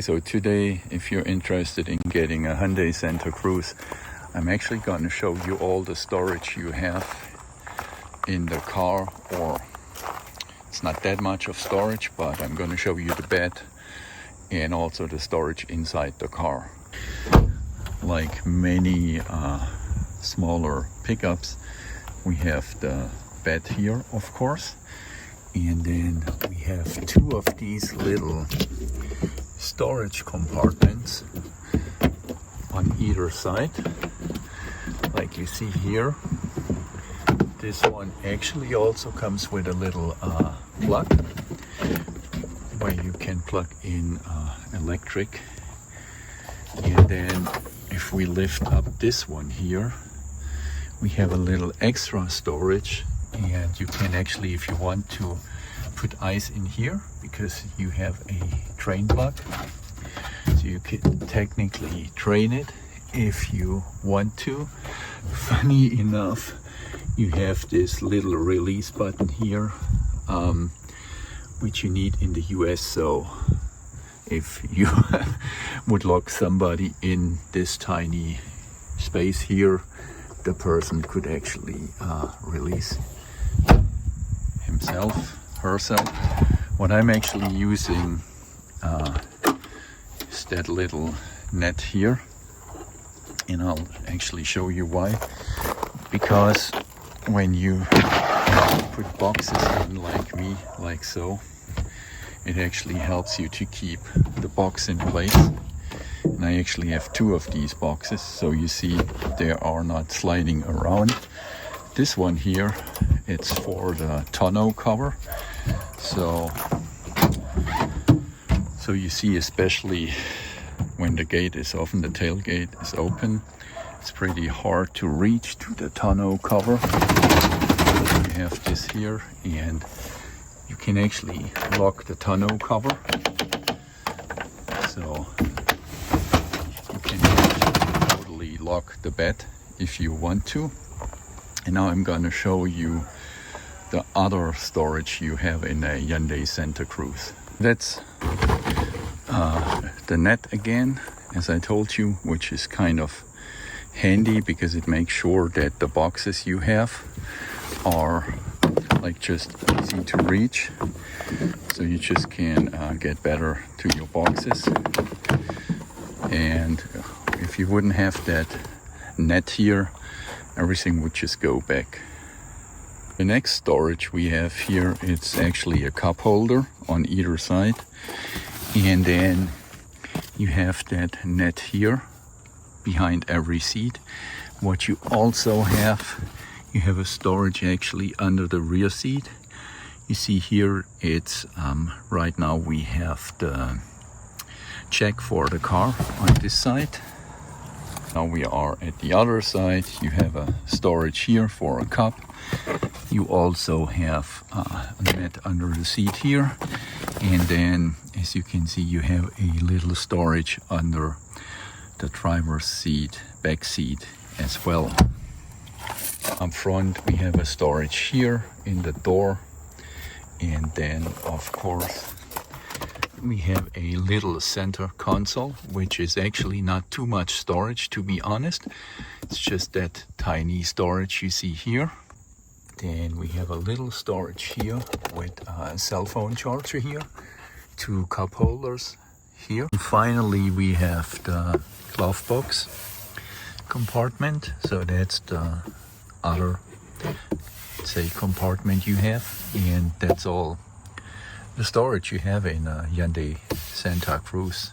So today, if you're interested in getting a Hyundai Santa Cruz, I'm actually going to show you all the storage you have in the car, or it's not that much of storage, but I'm going to show you the bed and also the storage inside the car. Like many smaller pickups, we have the bed here, of course, and then we have two of these little storage compartments on either side, like you see here. This one actually also comes with a little plug where you can plug in electric. And then if we lift up this one here, we have a little extra storage, and you can actually, if you want to, put ice in here because you have a drain plug, so you can technically drain it if you want to. Funny enough, you have this little release button here, which you need in the US. So if you would lock somebody in this tiny space here, the person could actually release himself, herself. What I'm actually using is that little net here, and I'll actually show you why. Because when you put boxes in like me, like so, it actually helps you to keep the box in place. And I actually have two of these boxes, so you see they are not sliding around. This one here, it's for the tonneau cover. So you see, especially when the gate is open, the tailgate is open, it's pretty hard to reach to the tonneau cover. You have this here, and you can actually lock the tonneau cover. So you can actually totally lock the bed if you want to. And now I'm going to show you the other storage you have in a Hyundai Santa Cruz. That's the net again, as I told you, which is kind of handy because it makes sure that the boxes you have are like just easy to reach, so you just can get better to your boxes. And if you wouldn't have that net here, everything would just go back. The next storage we have here, it's actually a cup holder on either side, and then you have that net here behind every seat. What you also have, you have a storage actually under the rear seat. You see here, it's right now we have the jack for the car on this side. Now we are at the other side. You have a storage here for a cup. You also have a net under the seat here, and then, as you can see, you have a little storage under the driver's seat, back seat as well. Up front we have a storage here in the door, and then of course we have a little center console, which is actually not too much storage, to be honest. It's just that tiny storage you see here. Then we have a little storage here with a cell phone charger here, two cup holders here. And finally we have the glove box compartment. So that's the other, say, compartment you have, and that's all the storage you have in a Hyundai Santa Cruz.